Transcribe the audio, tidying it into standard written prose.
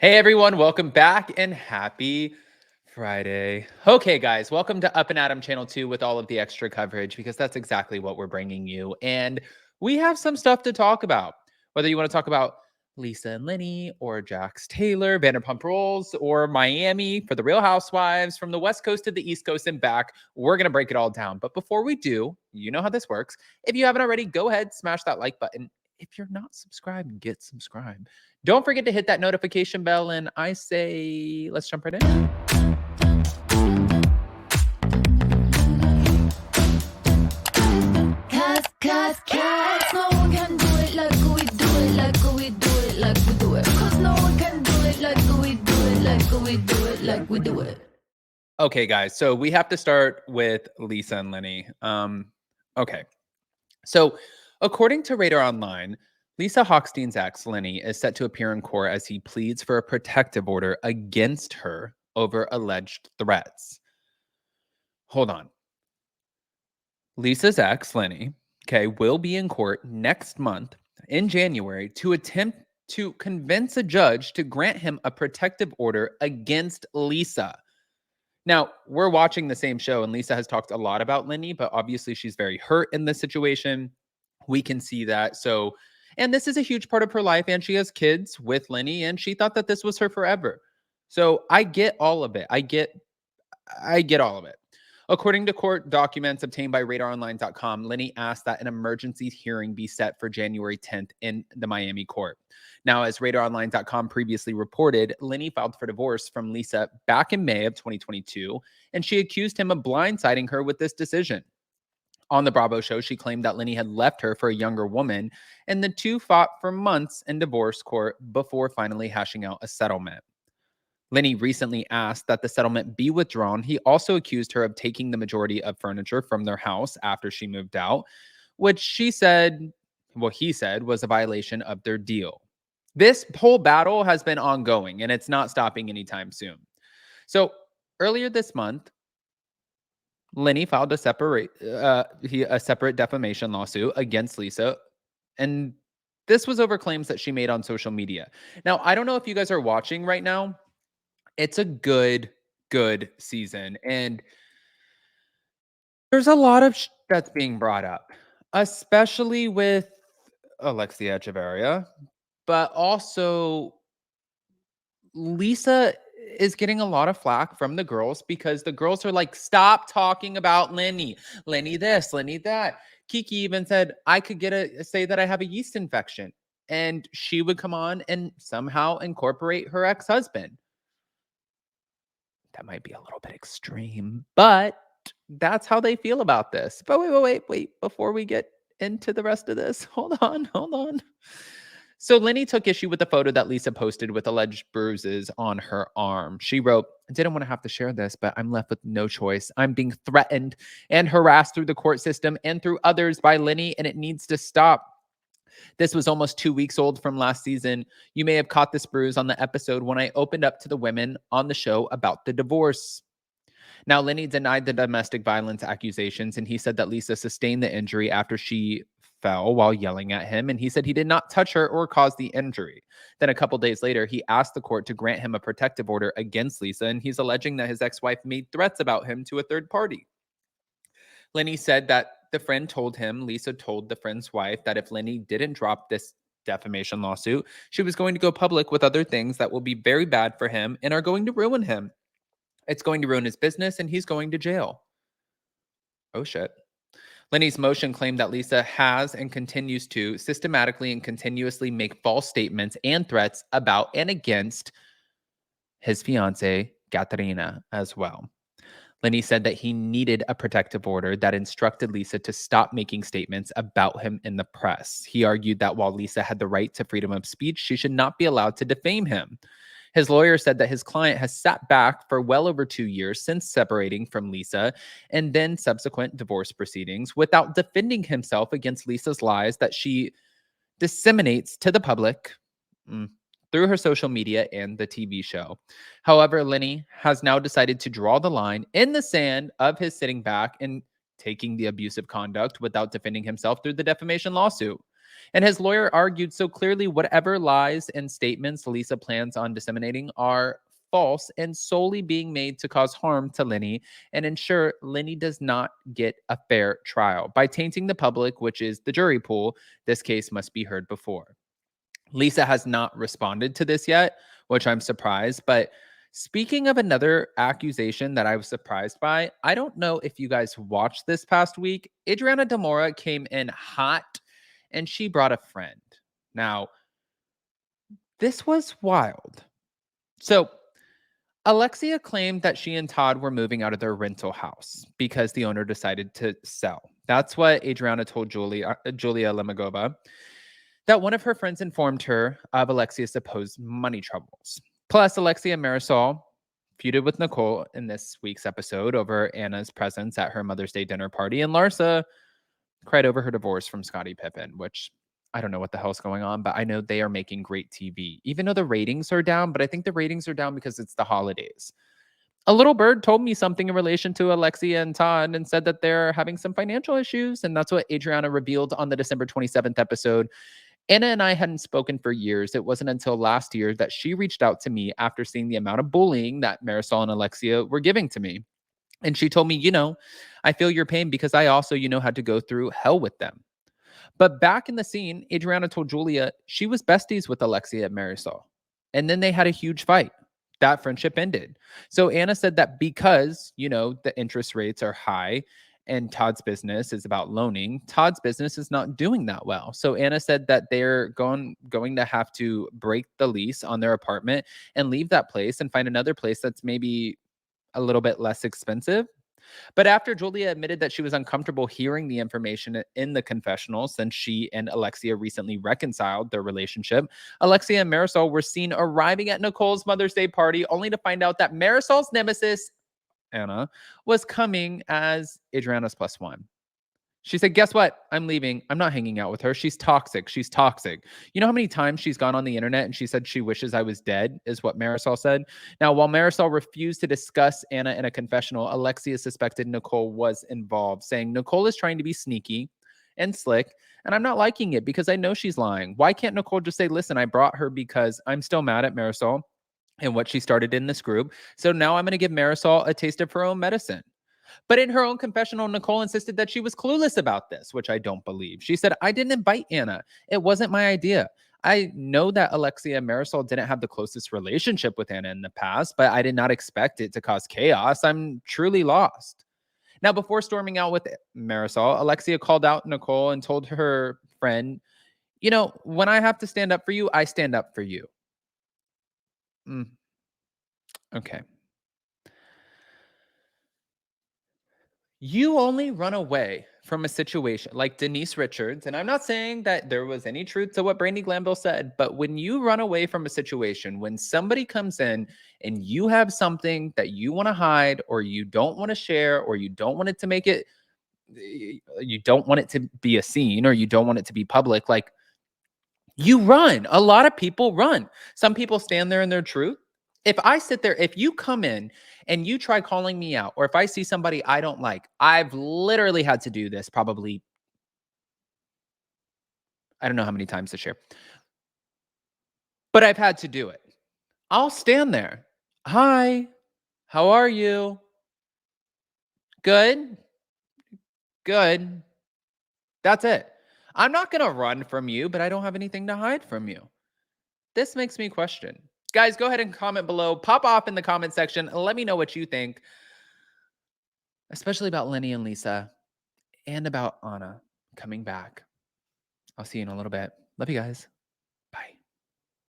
Hey everyone, welcome back and happy Friday. Okay, guys, welcome to Up and Adam Channel 2 with all of the extra coverage because that's exactly what we're bringing you. And we have some stuff to talk about. Whether you want to talk about Lisa and Lenny or Jax Taylor, Vanderpump Rules, or Miami for the Real Housewives from the West Coast to the East Coast and back, we're going to break it all down. But before we do, you know how this works. If you haven't already, go ahead, smash that like button. If you're not subscribed, get subscribed. Don't forget to hit that notification bell, and I say, let's jump right in. Cause no one can do it like we do it, like we do it, like we do it. Cause no one can do it like we do it, like we do it, like we do it. Okay, guys, so we have to start with Lisa and Lenny. Okay, so according to Radar Online, Lisa Hochstein's ex, Lenny, is set to appear in court as he pleads for a protective order against her over alleged threats. Hold on. Lisa's ex, Lenny, will be in court next month in January to attempt to convince a judge to grant him a protective order against Lisa. Now, we're watching the same show, and Lisa has talked a lot about Lenny, but obviously she's very hurt in this situation. We can see that. So, and this is a huge part of her life, and she has kids with Lenny, and she thought that this was her forever. So I get all of it. I get all of it. According to court documents obtained by RadarOnline.com, Lenny asked that an emergency hearing be set for January 10th in the Miami court. Now, as RadarOnline.com previously reported, Lenny filed for divorce from Lisa back in May of 2022, and she accused him of blindsiding her with this decision. On the Bravo show, she claimed that Lenny had left her for a younger woman, and the two fought for months in divorce court before finally hashing out a settlement. Lenny recently asked that the settlement be withdrawn. He also accused her of taking the majority of furniture from their house after she moved out, which he said was a violation of their deal. This whole battle has been ongoing and it's not stopping anytime soon. So earlier this month, Lenny filed a separate defamation lawsuit against Lisa, and this was over claims that she made on social media. Now, I don't know if you guys are watching right now. It's a good season, and there's a lot of that's being brought up, especially with Alexia Echeverria, but also Lisa is getting a lot of flack from the girls because the girls are like, stop talking about Lenny this, Lenny that. Kiki even said, I could say that I have a yeast infection, and she would come on and somehow incorporate her ex-husband. That might be a little bit extreme, but that's how they feel about this. But wait. Before we get into the rest of this, hold on. So Lenny took issue with the photo that Lisa posted with alleged bruises on her arm. She wrote, I didn't want to have to share this, but I'm left with no choice. I'm being threatened and harassed through the court system and through others by Lenny, and it needs to stop. This was almost 2 weeks old from last season. You may have caught this bruise on the episode when I opened up to the women on the show about the divorce. Now, Lenny denied the domestic violence accusations, and he said that Lisa sustained the injury after she fell while yelling at him, and he said he did not touch her or cause the injury. Then a couple days later, he asked the court to grant him a protective order against Lisa, and he's alleging that his ex-wife made threats about him to a third party. Lenny said that Lisa told the friend's wife that if Lenny didn't drop this defamation lawsuit, she was going to go public with other things that will be very bad for him and are going to ruin him. It's going to ruin his business and he's going to jail. Oh shit. Lenny's motion claimed that Lisa has and continues to systematically and continuously make false statements and threats about and against his fiancée, Katerina, as well. Lenny said that he needed a protective order that instructed Lisa to stop making statements about him in the press. He argued that while Lisa had the right to freedom of speech, she should not be allowed to defame him. His lawyer said that his client has sat back for well over 2 years since separating from Lisa and then subsequent divorce proceedings without defending himself against Lisa's lies that she disseminates to the public through her social media and the TV show. However, Lenny has now decided to draw the line in the sand of his sitting back and taking the abusive conduct without defending himself through the defamation lawsuit. And his lawyer argued so clearly whatever lies and statements Lisa plans on disseminating are false and solely being made to cause harm to Lenny and ensure Lenny does not get a fair trial. By tainting the public, which is the jury pool, this case must be heard before. Lisa has not responded to this yet, which I'm surprised. But speaking of another accusation that I was surprised by, I don't know if you guys watched this past week. Adriana Demora came in hot and she brought a friend. Now, this was wild. So, Alexia claimed that she and Todd were moving out of their rental house because the owner decided to sell. That's what Adriana told Julia Lemagova, that one of her friends informed her of Alexia's supposed money troubles. Plus, Alexia and Marisol feuded with Nicole in this week's episode over Anna's presence at her Mother's Day dinner party, and Larsa cried over her divorce from Scottie Pippen, which I don't know what the hell's going on, but I know they are making great TV, even though the ratings are down. But I think the ratings are down because it's the holidays. A little bird told me something in relation to Alexia and Todd and said that they're having some financial issues. And that's what Adriana revealed on the December 27th episode. Anna and I hadn't spoken for years. It wasn't until last year that she reached out to me after seeing the amount of bullying that Marisol and Alexia were giving to me. And she told me, I feel your pain because I also, had to go through hell with them. But back in the scene, Adriana told Julia she was besties with Alexia and Marisol. And then they had a huge fight. That friendship ended. So Anna said that because, the interest rates are high and Todd's business is about loaning, Todd's business is not doing that well. So Anna said that they're going to have to break the lease on their apartment and leave that place and find another place that's maybe a little bit less expensive. But after Julia admitted that she was uncomfortable hearing the information in the confessional, since she and Alexia recently reconciled their relationship, Alexia and Marisol were seen arriving at Nicole's Mother's Day party, only to find out that Marisol's nemesis, Anna, was coming as Adriana's plus one. She said, guess what? I'm leaving. I'm not hanging out with her. She's toxic. She's toxic. You know how many times she's gone on the internet and she said she wishes I was dead, is what Marisol said. Now, while Marisol refused to discuss Anna in a confessional, Alexia suspected Nicole was involved, saying Nicole is trying to be sneaky and slick, and I'm not liking it because I know she's lying. Why can't Nicole just say, listen, I brought her because I'm still mad at Marisol and what she started in this group. So now I'm going to give Marisol a taste of her own medicine. But in her own confessional, Nicole insisted that she was clueless about this, which I don't believe. She said, I didn't invite Anna. It wasn't my idea. I know that Alexia and Marisol didn't have the closest relationship with Anna in the past, but I did not expect it to cause chaos. I'm truly lost. Now, before storming out with Marisol, Alexia called out Nicole and told her friend, when I have to stand up for you, I stand up for you. Okay. You only run away from a situation like Denise Richards, and I'm not saying that there was any truth to what Brandy Glanville said, but when you run away from a situation, when somebody comes in and you have something that you want to hide or you don't want to share or you don't want it to make it, you don't want it to be a scene or you don't want it to be public, like you run. A lot of people run. Some people stand there in their truth. If I sit there, if you come in and you try calling me out, or if I see somebody I don't like, I've literally had to do this probably, I don't know how many times this year, but I've had to do it. I'll stand there. Hi, how are you? Good, good. That's it. I'm not going to run from you, but I don't have anything to hide from you. This makes me question. Guys, go ahead and comment below. Pop off in the comment section. Let me know what you think, especially about Lenny and Lisa and about Anna coming back. I'll see you in a little bit. Love you guys.